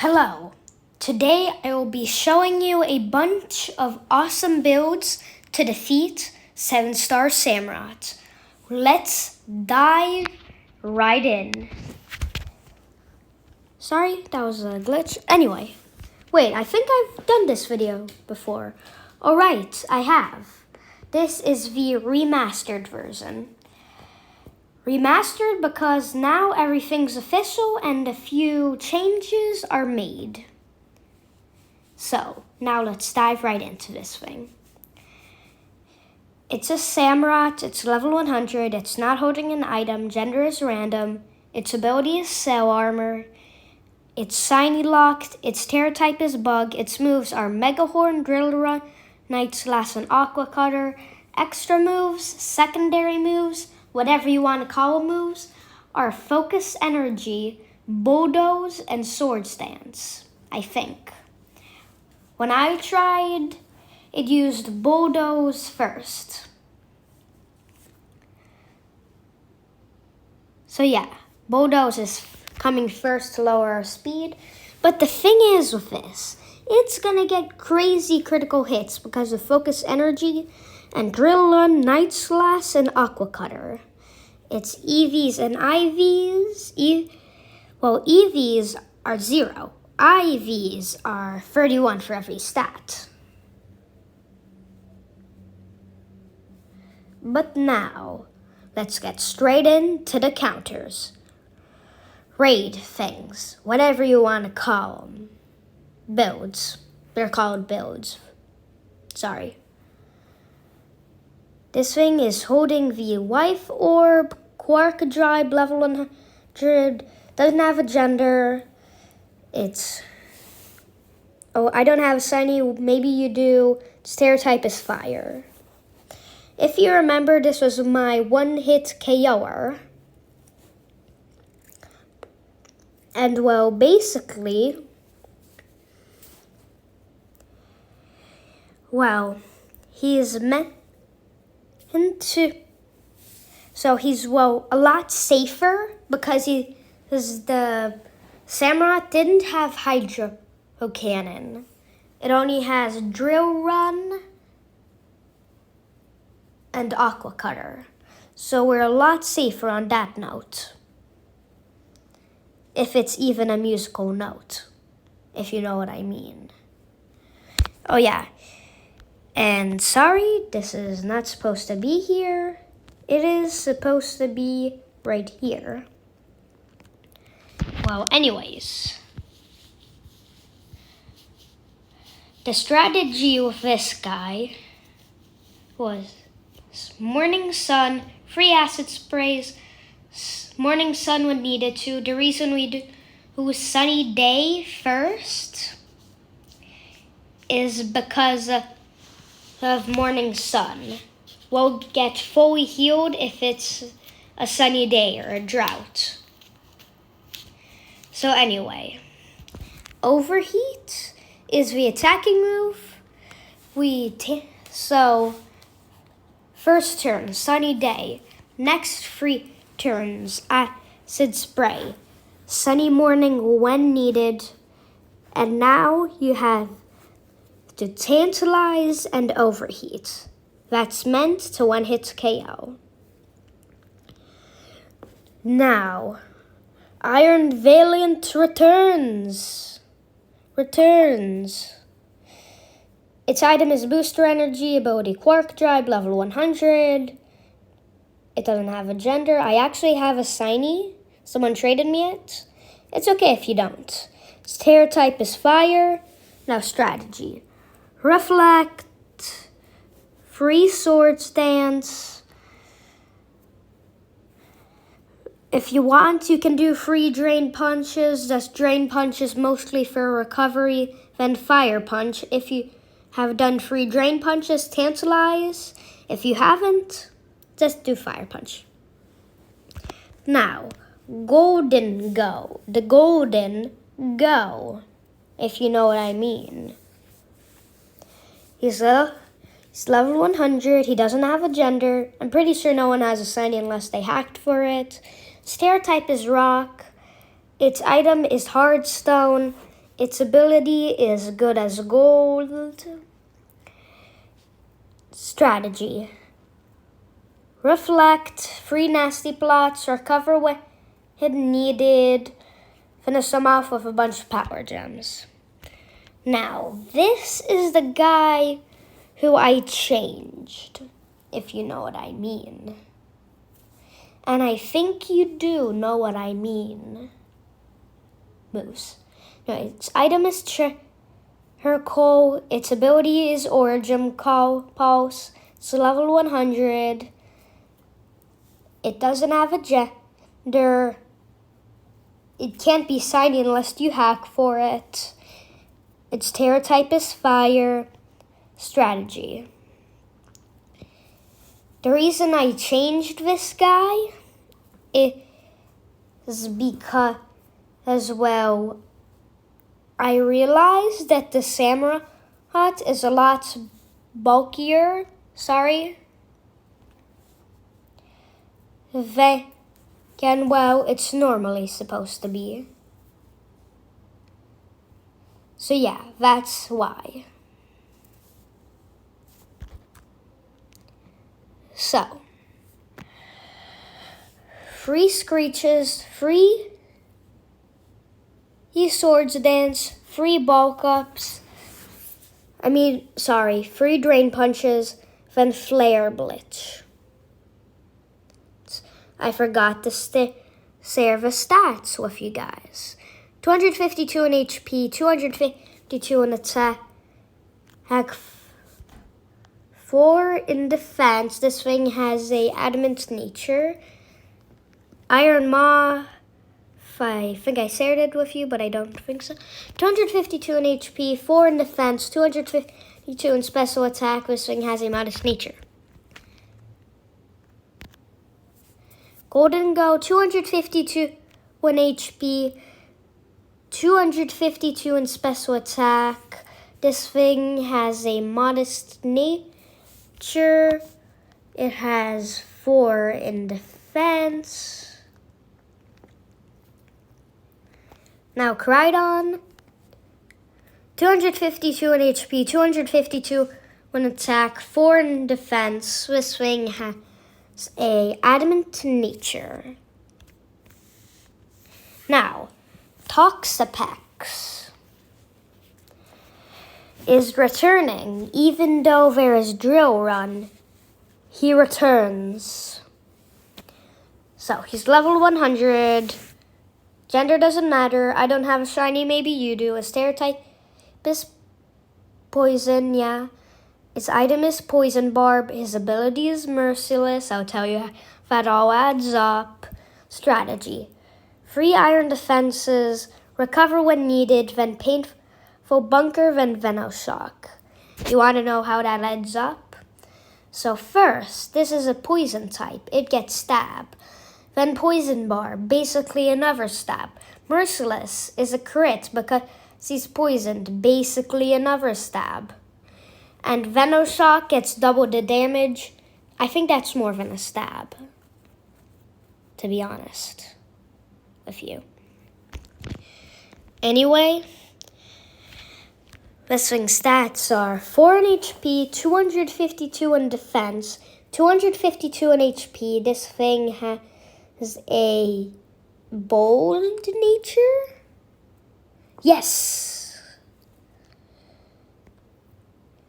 Hello. Today I will be showing you a bunch of awesome builds to defeat 7-star Samurott. Let's dive right in. Sorry, that was a glitch. Anyway, wait, I think I've done this video before. Alright, I have. This is the remastered version. Remastered because now everything's official and a few changes are made. So, now let's dive right into this thing. It's a Samurott, it's level 100, it's not holding an item, gender is random, its ability is Cell Armor, it's Shiny Locked, its Terra type is Bug, its moves are Mega Horn, Drill Run, Night Slash, and Aqua Cutter. Extra moves, secondary moves, whatever you want to call moves, are Focus Energy, Bulldoze, and Sword Stance, I think. When I tried, it used Bulldoze first. So yeah, Bulldoze is coming first to lower our speed. But the thing is with this, it's gonna get crazy critical hits because of Focus Energy and Drill Run, Night Slash, and Aqua Cutter. It's EVs and IVs. EVs are 0. IVs are 31 for every stat. But now, let's get straight into the counters. Raid things, whatever you want to call them. Builds. They're called builds. Sorry. This thing is holding the Life Orb, Quark Drive, level 100, doesn't have a gender. It's, I don't have a shiny, maybe you do. Its Terra type is Fire. If you remember, this was my one-hit KO'er. And well, basically, he's meant so he's, a lot safer because the Samurott didn't have Hydro Cannon. It only has Drill Run and Aqua Cutter. So we're a lot safer on that note. If it's even a musical note, if you know what I mean. Oh yeah. And sorry, this is not supposed to be here. It is supposed to be right here. Well, anyways. The strategy with this guy was Morning Sun, free acid sprays, Morning Sun when needed to. The reason we do Sunny Day first is because of Morning Sun. We'll get fully healed if it's a sunny day or a drought. So anyway, Overheat is the attacking move. So first turn, Sunny Day. Next 3 turns, Acid Spray. Sunny Morning when needed. And now you have to Tantalize and Overheat. That's meant to one-hit KO. Now, Iron Valiant returns. Its item is Booster Energy, ability Quark Drive, level 100. It doesn't have a gender. I actually have a shiny. Someone traded me it. It's okay if you don't. Its Terra type is Fire. Now strategy. Reflect, free Sword Stance. If you want, you can do free Drain Punches. That's Drain Punches mostly for recovery, then Fire Punch. If you have done free Drain Punches, Tantalize. If you haven't, just do Fire Punch. Now, Golden Go. The Golden Go, if you know what I mean. He's level 100. He doesn't have a gender. I'm pretty sure no one has a shiny unless they hacked for it. Its Terra type is Rock. Its item is Hard Stone. Its ability is good as gold. Strategy. Reflect, free nasty plots, recover when needed, finish them off with a bunch of power gems. Now, this is the guy who I changed, if you know what I mean. And I think you do know what I mean. Moose. No, its item is charcoal. Its ability is Origin Pulse. It's level 100. It doesn't have a gender. It can't be shiny unless you hack for it. Its Terra type is Fire. Strategy. The reason I changed this guy is because, well, I realized that the Samurott is a lot bulkier, than, well, it's normally supposed to be. So yeah, that's why. So, free screeches, free swords dance, free bulk ups. Free drain punches, then flare blitz. I forgot to share the stats with you guys. 252 in HP, 252 in attack, 4 in defense. This thing has a adamant nature. Iron Maw, I think I shared it with you, but I don't think so. 252 in HP, 4 in defense, 252 in special attack. This thing has a modest nature. Golden Go, 252 in HP, 252 in special attack. This thing has a modest nature. It has 4 in defense. Now, Crydon, 252 in HP, 252 in attack, 4 in defense. This thing has a adamant nature. Now, Toxapex is returning. Even though there is Drill Run, he returns. So, he's level 100. Gender doesn't matter. I don't have a shiny, maybe you do. His stereotype is poison, yeah. His item is Poison Barb. His ability is Merciless. I'll tell you if that all adds up. Strategy. Free iron defenses. Recover when needed. Then painful bunker. Then Venoshock. You want to know how that adds up? So first, this is a poison type. It gets Stab. Then Poison Barb. Basically another stab. Merciless is a crit because he's poisoned. Basically another stab. And Venoshock gets double the damage. I think that's more than a stab, to be honest with you. Anyway, this thing's stats are 4 in HP, 252 in defense, 252 in HP. This thing has a bold nature? Yes!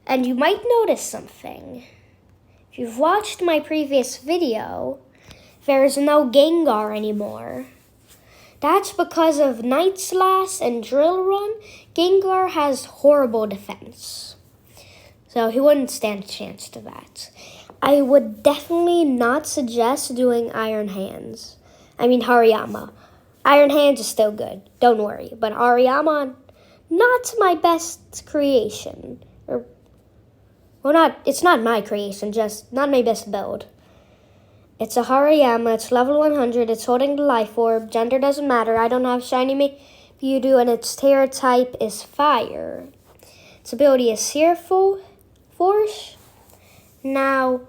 And you might notice something. If you've watched my previous video, there is no Gengar anymore. That's because of Night Slash and Drill Run. Gengar has horrible defense. So he wouldn't stand a chance to that. I would definitely not suggest doing Hariyama. Iron Hands is still good, don't worry. But Hariyama, not my best creation. It's not my creation, just not my best build. It's a Hariyama, it's level 100, it's holding the Life Orb, gender doesn't matter, I don't have shiny, maybe you do, and its Terra type is Fire. Its ability is Fearful Force. Now,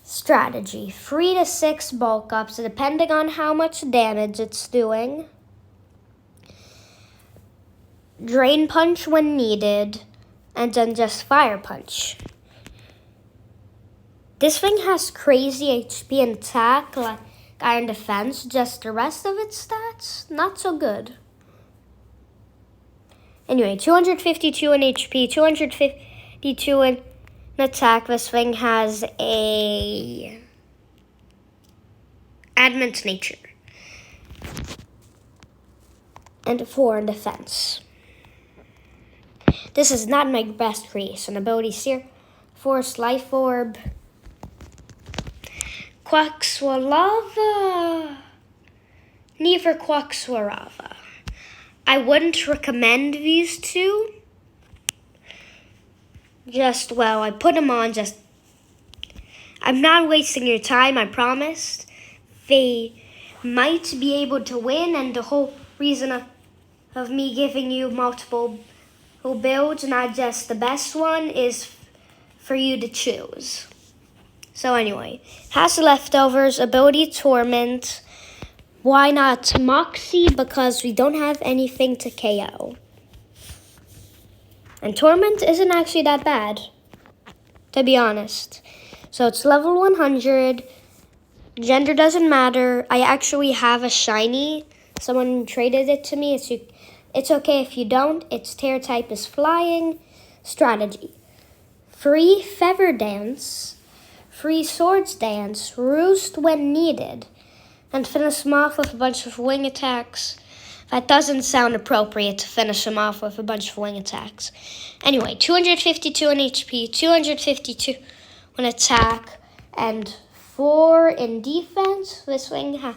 strategy, 3 to 6 bulk ups, depending on how much damage it's doing. Drain Punch when needed, and then just Fire Punch. This thing has crazy HP and attack, like Iron Defense, just the rest of its stats, not so good. Anyway, 252 in HP, 252 in attack. This thing has a Adamant Nature. And 4 in defense. This is not my best creation. Ability Seer, Force, Life Orb, Quaxwalava, neither Quaxwarava. I wouldn't recommend these two. I put them on I'm not wasting your time, I promise. They might be able to win, and the whole reason of me giving you multiple builds, not just the best one, is for you to choose. So anyway, has leftovers, ability Torment. Why not Moxie? Because we don't have anything to KO. And Torment isn't actually that bad, to be honest. So it's level 100. Gender doesn't matter. I actually have a shiny. Someone traded it to me. It's okay if you don't. Its tear type is Flying. Strategy. Free Feather Dance. Free Swords Dance. Roost when needed. And finish him off with a bunch of wing attacks. That doesn't sound appropriate to finish him off with a bunch of wing attacks. Anyway, 252 in HP, 252 in attack, and 4 in defense. This thing has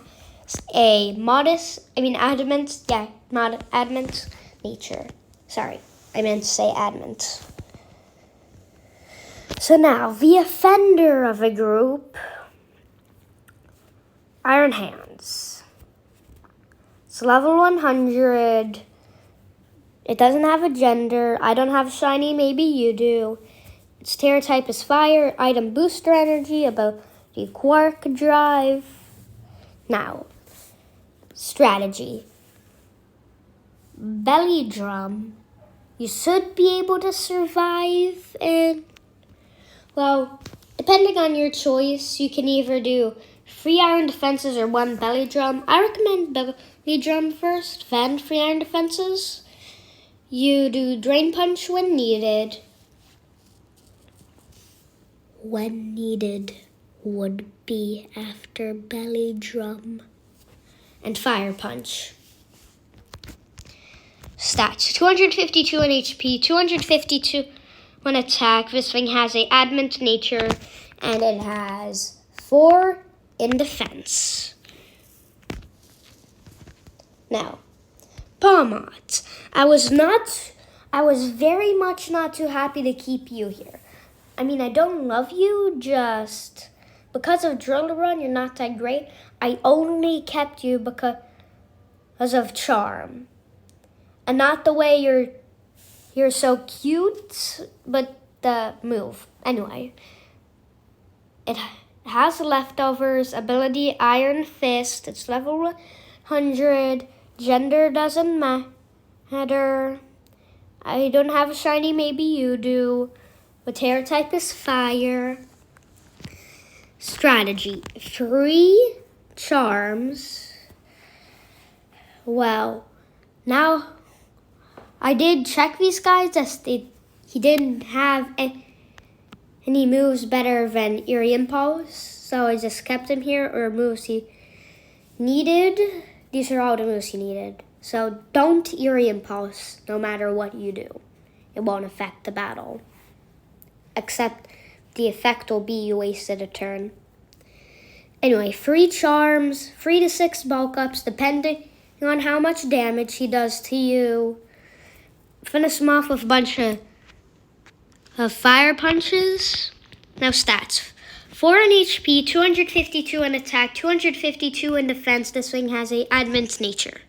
a adamant nature. Sorry, I meant to say adamant. So now, the offender of a group, Iron Hands. It's level 100. It doesn't have a gender. I don't have shiny, maybe you do. Its Terra type is Fire. Item Booster Energy, ability Quark Drive. Now, strategy. Belly Drum. You should be able to survive, and, well, depending on your choice, you can either do 3 Iron Defenses or 1 Belly Drum. I recommend Belly Drum first, then 3 Iron Defenses. You do Drain Punch when needed. When needed would be after Belly Drum. And Fire Punch. Stats. 252 in HP, 252 when attack. This thing has a Adamant Nature, and it has 4 in defense. Now, Palmot. I was very much not too happy to keep you here. I mean, I don't love you, just because of Drill Run, you're not that great. I only kept you because of Charm. And not the way you're so cute, but the move. Anyway, it has leftovers, ability Iron Fist. It's level 100. Gender doesn't matter. I don't have a shiny, maybe you do. The Terra type is Fire. Strategy. 3 charms. Well, now I did check these guys. He didn't have any moves better than Eerie Impulse, so I just kept him here, or moves he needed. These are all the moves he needed. So don't Eerie Impulse, no matter what you do. It won't affect the battle. Except the effect will be you wasted a turn. Anyway, 3 charms, 3 to 6 bulk ups, depending on how much damage he does to you. Finish him off with a bunch of fire punches. Now stats. 4 in HP, 252 in attack, 252 in defense. This thing has a Adamant Nature.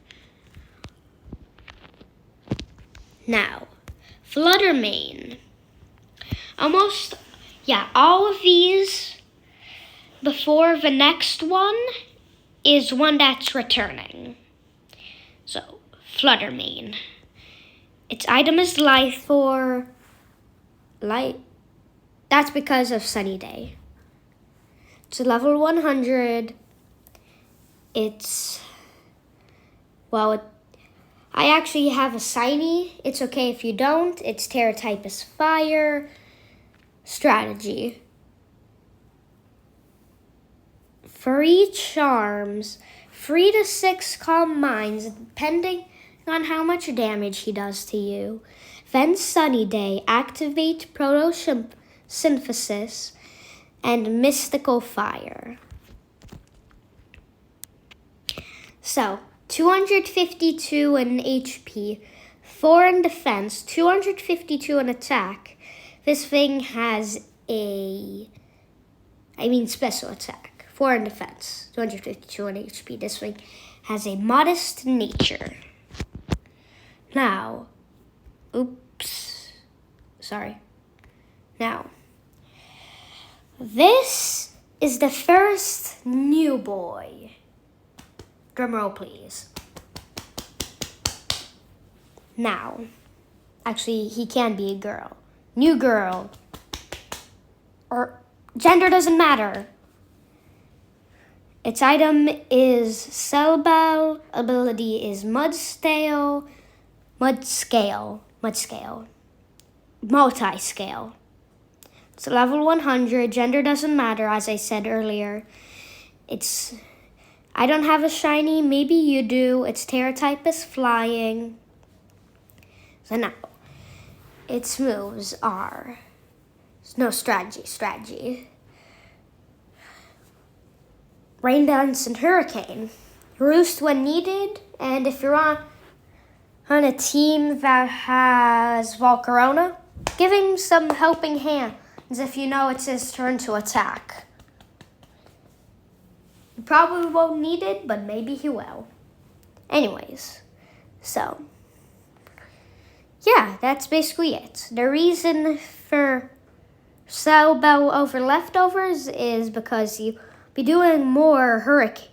Now, Fluttermane. All of these before the next one is one that's returning. So, Fluttermane. Its item is light for light. That's because of Sunny Day. It's a level 100. I actually have a shiny. It's okay if you don't. Its Terra type is Fire. Strategy. For each charms, 3 to 6 calm minds, depending on how much damage he does to you. Then Sunny Day, activate Photosynthesis and Mystical Fire. So, 252 in HP, 4 in defense, 252 in attack. This thing has special attack. 4 in defense, 252 in HP. This thing has a modest nature. Now, Now, this is the first new boy. Drumroll, please. Now, actually, he can be a girl. New girl. Or gender doesn't matter. Its item is Cellbell. Ability is Multi-Scale. It's level 100. Gender doesn't matter, as I said earlier. I don't have a shiny. Maybe you do. Its Terra type is Flying. So now, its moves are... No, strategy. Rain Dance and Hurricane. Roost when needed. And if you're on a team that has Volcarona, give him some helping hands if you know it's his turn to attack. You probably won't need it, but maybe he will. Anyways, so, yeah, that's basically it. The reason for Cellbell over Leftovers is because you be doing more hurricane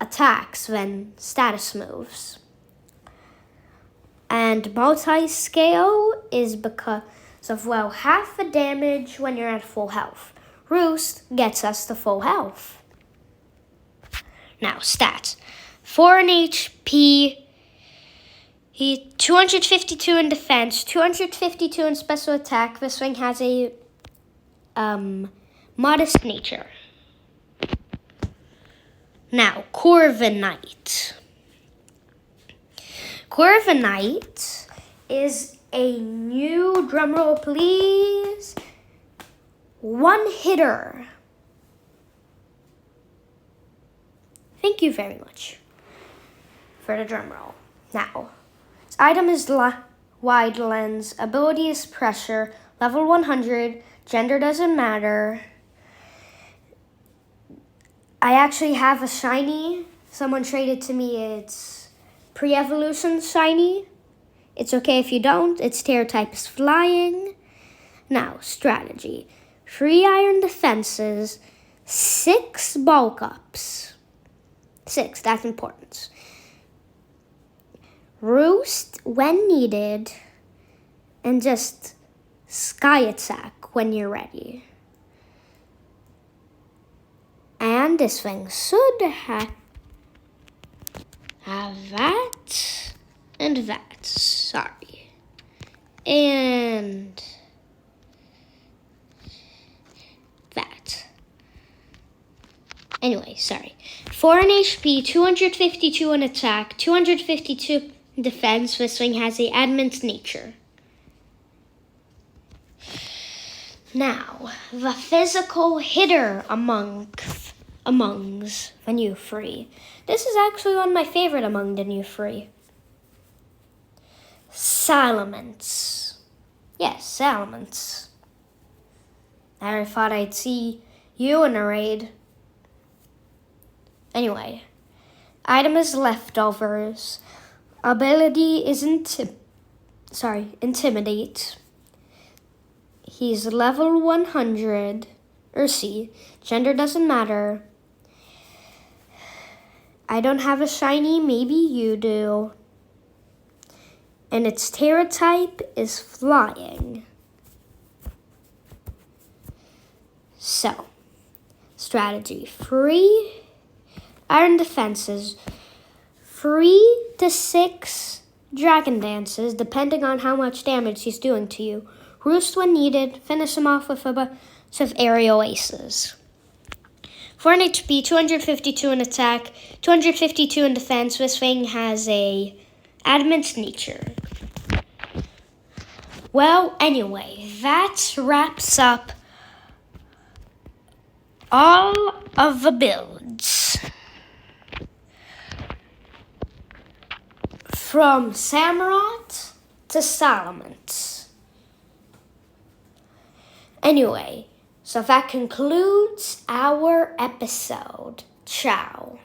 attacks than status moves. And Multi-Scale is because of, half the damage when you're at full health. Roost gets us to full health. Now, stats. 4 in HP. He 252 in defense, 252 in special attack. This thing has a modest nature. Now, Corviknight. Corviknight is a new, drumroll please, one hitter. Thank you very much for the drumroll. Now, its item is Wide Lens, ability is Pressure, level 100, gender doesn't matter. I actually have a shiny. Someone traded to me. It's pre-evolution shiny. It's okay if you don't. Its Terra type is Flying. Now, strategy. 3 iron defenses, 6 bulk ups. 6, that's important. Roost when needed, and just Sky Attack when you're ready. And this thing should have that and that. Sorry. And that. Anyway, sorry. 4 in HP, 252 in attack, 252 in defense. This thing has a adamant nature. Now, the physical hitter amongs the new free. This is actually one of my favorite among the new free. Salamence. Yes, Salamence. I thought I'd see you in a raid. Anyway, item is Leftovers. Ability is Intimidate. He's level 100. Gender doesn't matter. I don't have a shiny, maybe you do. and its Terra type is Flying. So, strategy. 3 Iron Defenses. 3 to 6 Dragon Dances, depending on how much damage he's doing to you. Roost when needed. Finish him off with a bunch of aerial aces. 4 in HP, 252 in attack, 252 in defense. This thing has a adamant nature. Well, anyway, that wraps up all of the builds. From Samurott to Solomons. Anyway, so that concludes our episode. Ciao.